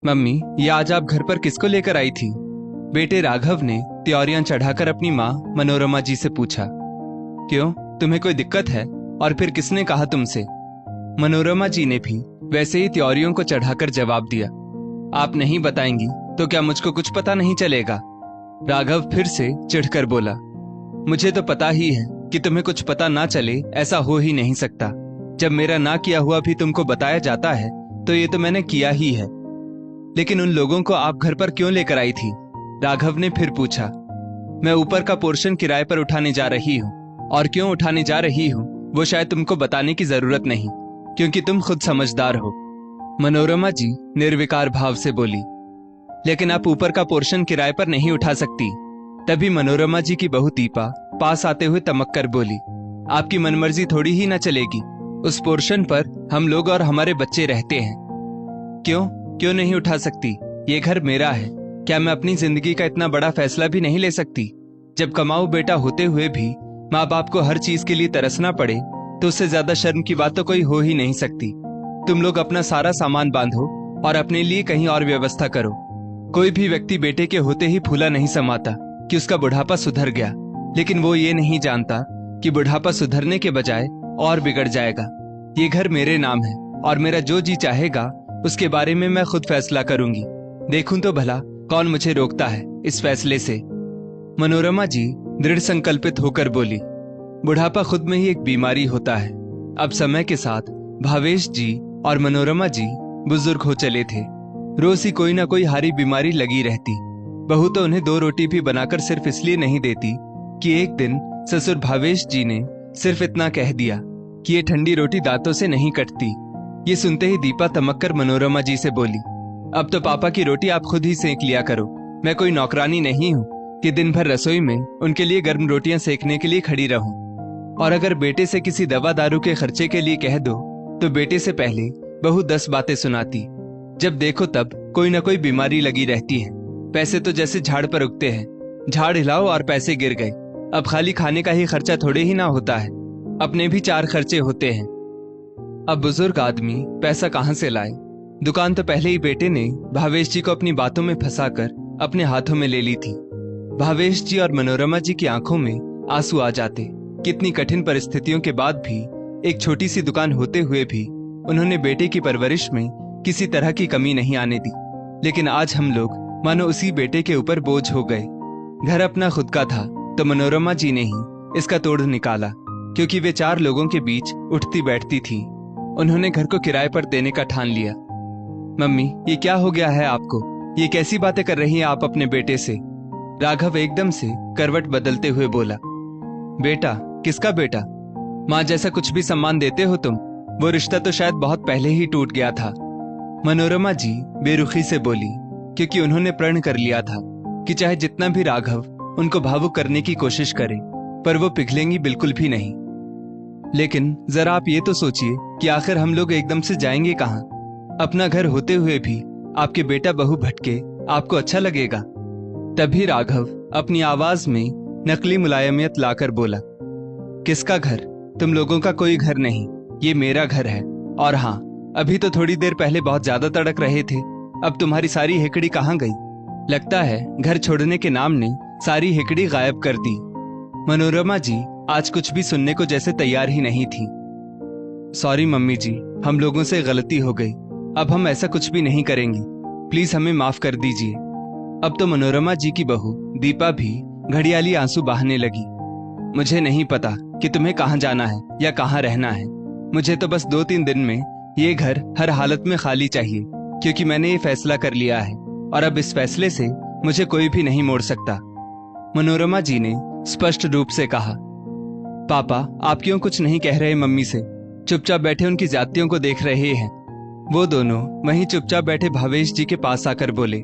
Mummy, ये आज आप घर पर किसको लेकर आई थी? बेटे राघव ने त्योरियां चढ़ाकर अपनी माँ मनोरमा जी से पूछा। क्यों, तुम्हें कोई दिक्कत है? और फिर किसने कहा तुमसे? मनोरमा जी ने भी वैसे ही त्योरियों को चढ़ाकर जवाब दिया। आप नहीं बताएंगी तो क्या मुझको कुछ पता नहीं चलेगा? राघव फिर से चिढ़कर बोला। मुझे तो पता ही है कि तुम्हें कुछ पता ना चले, ऐसा हो ही नहीं सकता। जब मेरा ना किया हुआ भी तुमको बताया जाता है तो ये तो मैंने किया ही है। लेकिन उन लोगों को आप घर पर क्यों लेकर आई थी? राघव ने फिर पूछा। मैं ऊपर का पोर्शन किराए पर उठाने जा रही हूँ, और क्यों उठाने जा रही हूँ वो शायद तुमको बताने की जरूरत नहीं, क्योंकि तुम खुद समझदार हो। मनोरमा जी निर्विकार भाव से बोली। लेकिन आप ऊपर का पोर्शन किराए पर नहीं उठा सकती। तभी मनोरमा जी की बहू दीपा पास आते हुए तमक कर बोली। आपकी मनमर्जी थोड़ी ही ना चलेगी। उस पोर्शन पर हम लोग और हमारे बच्चे रहते हैं। क्यों क्यों नहीं उठा सकती? ये घर मेरा है। क्या मैं अपनी जिंदगी का इतना बड़ा फैसला भी नहीं ले सकती? जब कमाऊ बेटा होते हुए भी माँ बाप को हर चीज के लिए तरसना पड़े तो उससे ज्यादा शर्म की बात तो कोई हो ही नहीं सकती। तुम लोग अपना सारा सामान बांधो और अपने लिए कहीं और व्यवस्था करो। कोई भी व्यक्ति बेटे के होते ही फूला नहीं समाता कि उसका बुढ़ापा सुधर गया, लेकिन वो ये नहीं जानता कि बुढ़ापा सुधरने के बजाय और बिगड़ जाएगा। ये घर मेरे नाम है और मेरा जो जी चाहेगा उसके बारे में मैं खुद फैसला करूंगी। देखूं तो भला कौन मुझे रोकता है इस फैसले से। मनोरमा जी दृढ़ संकल्पित होकर बोली। बुढ़ापा खुद में ही एक बीमारी होता है। अब समय के साथ भावेश जी और मनोरमा जी बुजुर्ग हो चले थे। रोज ही कोई ना कोई हारी बीमारी लगी रहती। बहू तो उन्हें 2 रोटी भी बनाकर सिर्फ इसलिए नहीं देती कि एक दिन ससुर भावेश जी ने सिर्फ इतना कह दिया कि ये ठंडी रोटी दांतों से नहीं कटती। ये सुनते ही दीपा तमक्कर मनोरमा जी से बोली। अब तो पापा की रोटी आप खुद ही सेक लिया करो। मैं कोई नौकरानी नहीं हूँ कि दिन भर रसोई में उनके लिए गर्म रोटियां सेकने के लिए खड़ी रहूं। और अगर बेटे से किसी दवा दारू के खर्चे के लिए कह दो तो बेटे से पहले बहू 10 बातें सुनाती। जब देखो तब कोई ना कोई बीमारी लगी रहती है। पैसे तो जैसे झाड़ पर उगते हैं, झाड़ हिलाओ और पैसे गिर गए। अब खाली खाने का ही खर्चा थोड़े ही ना होता है, अपने भी 4 खर्चे होते हैं। अब बुजुर्ग आदमी पैसा कहाँ से लाए? दुकान तो पहले ही बेटे ने भावेश जी को अपनी बातों में फंसाकर अपने हाथों में ले ली थी। भावेश जी और मनोरमा जी की आंखों में आंसू आ जाते। कितनी कठिन परिस्थितियों के बाद भी, एक छोटी सी दुकान होते हुए भी उन्होंने बेटे की परवरिश में किसी तरह की कमी नहीं आने दी। लेकिन आज हम लोग मानो उसी बेटे के ऊपर बोझ हो गए। घर अपना खुद का था तो मनोरमा जी ने ही इसका तोड़ निकाला, क्योंकि वे 4 लोगों के बीच उठती बैठती थी। उन्होंने घर को किराए पर देने का ठान लिया। मम्मी, ये क्या हो गया है आपको? ये कैसी बातें कर रही हैं आप अपने बेटे से? राघव एकदम से करवट बदलते हुए बोला। बेटा? किसका बेटा? माँ जैसा कुछ भी सम्मान देते हो तुम? वो रिश्ता तो शायद बहुत पहले ही टूट गया था। मनोरमा जी बेरुखी से बोली, क्योंकि उन्होंने प्रण कर लिया था कि चाहे जितना भी राघव उनको भावुक करने की कोशिश करे, पर वो पिघलेंगी बिल्कुल भी नहीं। लेकिन जरा आप ये तो सोचिए कि आखिर हम लोग एकदम से जाएंगे कहाँ? अपना घर होते हुए भी आपके बेटा बहू भटके आपको अच्छा लगेगा? तभी राघव अपनी आवाज में नकली मुलायमियत लाकर बोला। किसका घर? तुम लोगों का कोई घर नहीं, ये मेरा घर है। और हाँ, अभी तो थोड़ी देर पहले बहुत ज्यादा तड़क रहे थे। अब तुम्हारी सारी हेकड़ी कहाँ गई? लगता है घर छोड़ने के नाम ने सारी हेकड़ी गायब कर दी। मनोरमा जी आज कुछ भी सुनने को जैसे तैयार ही नहीं थी। सॉरी मम्मी जी, हम लोगों से गलती हो गई। अब हम ऐसा कुछ भी नहीं करेंगे। प्लीज हमें माफ कर दीजिए। अब तो मनोरमा जी की बहू दीपा भी घड़ियाली आंसू बहाने लगी। मुझे नहीं पता कि तुम्हें कहाँ जाना है या कहाँ रहना है। मुझे तो बस 2-3 दिन में ये घर हर हालत में खाली चाहिए, क्योंकि मैंने ये फैसला कर लिया है और अब इस फैसले से मुझे कोई भी नहीं मोड़ सकता। मनोरमा जी ने स्पष्ट रूप से कहा। पापा, आप क्यों कुछ नहीं कह रहे मम्मी से? चुपचाप बैठे उनकी जातियों को देख रहे हैं। वो दोनों वहीं चुपचाप बैठे भावेश जी के पास आकर बोले।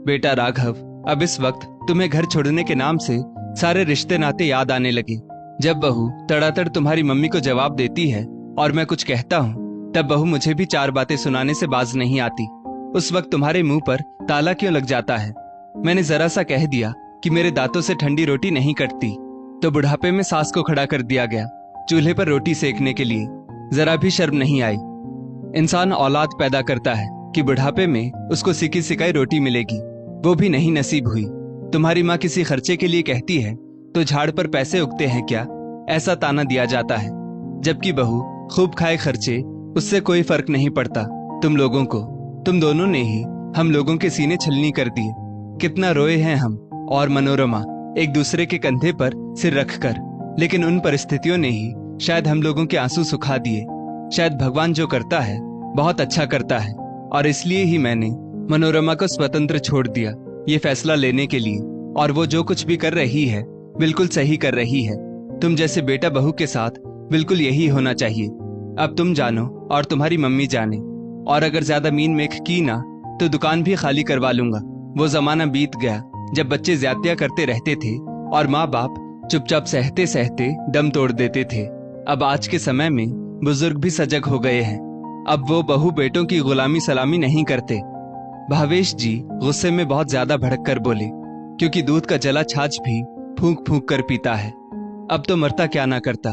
बेटा राघव, अब इस वक्त तुम्हें घर छोड़ने के नाम से सारे रिश्ते नाते याद आने लगे। जब बहू तड़ातड़ तुम्हारी मम्मी को जवाब देती है और मैं कुछ कहता हूँ, तब बहू मुझे भी 4 बातें सुनाने से बाज नहीं आती। उस वक्त तुम्हारे मुंह पर ताला क्यों लग जाता है? मैंने जरा सा कह दिया कि मेरे दांतों से ठंडी रोटी नहीं कटती, तो बुढ़ापे में सास को खड़ा कर दिया गया चूल्हे पर रोटी सेकने के लिए। जरा भी शर्म नहीं आई। इंसान औलाद पैदा करता है कि बुढ़ापे में उसको सिकी सिकाई रोटी मिलेगी, वो भी नहीं नसीब हुई। तुम्हारी माँ किसी खर्चे के लिए कहती है तो झाड़ पर पैसे उगते हैं क्या, ऐसा ताना दिया जाता है। जबकि बहू खूब खाए खर्चे, उससे कोई फर्क नहीं पड़ता तुम लोगों को। तुम दोनों ने ही हम लोगों के सीने छलनी कर दिए। कितना रोए हैं हम और मनोरमा एक दूसरे के कंधे पर सिर रखकर, लेकिन उन परिस्थितियों ने ही शायद हम लोगों के आंसू सुखा दिए। शायद भगवान जो करता है बहुत अच्छा करता है, और इसलिए ही मैंने मनोरमा को स्वतंत्र छोड़ दिया ये फैसला लेने के लिए। और वो जो कुछ भी कर रही है बिल्कुल सही कर रही है। तुम जैसे बेटा बहू के साथ बिल्कुल यही होना चाहिए। अब तुम जानो और तुम्हारी मम्मी जाने, और अगर ज्यादा मीन मेख की ना तो दुकान भी खाली करवा लूंगा। वो जमाना बीत गया जब बच्चे ज्यादतियां करते रहते थे और माँ बाप चुपचाप सहते सहते दम तोड़ देते थे। अब आज के समय में बुजुर्ग भी सजग हो गए हैं। अब वो बहू बेटों की गुलामी सलामी नहीं करते। भावेश जी गुस्से में बहुत ज्यादा भड़क कर बोले, क्योंकि दूध का जला छाछ भी फूंक फूंक कर पीता है। अब तो मरता क्या ना करता।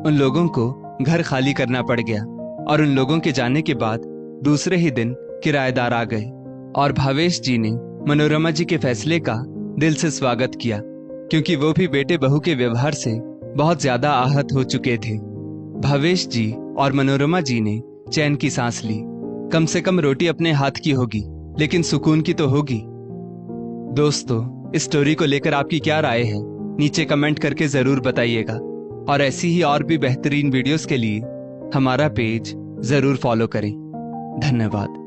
उन लोगों को घर खाली करना पड़ गया, और उन लोगों के जाने के बाद दूसरे ही दिन किराएदार आ गए। और भावेश जी ने मनोरमा जी के फैसले का दिल से स्वागत किया, क्योंकि वो भी बेटे बहू के व्यवहार से बहुत ज्यादा आहत हो चुके थे। भावेश जी और मनोरमा जी ने चैन की सांस ली। कम से कम रोटी अपने हाथ की होगी, लेकिन सुकून की तो होगी। दोस्तों, इस स्टोरी को लेकर आपकी क्या राय है, नीचे कमेंट करके जरूर बताइएगा। और ऐसी ही और भी बेहतरीन वीडियोस के लिए हमारा पेज जरूर फॉलो करें। धन्यवाद।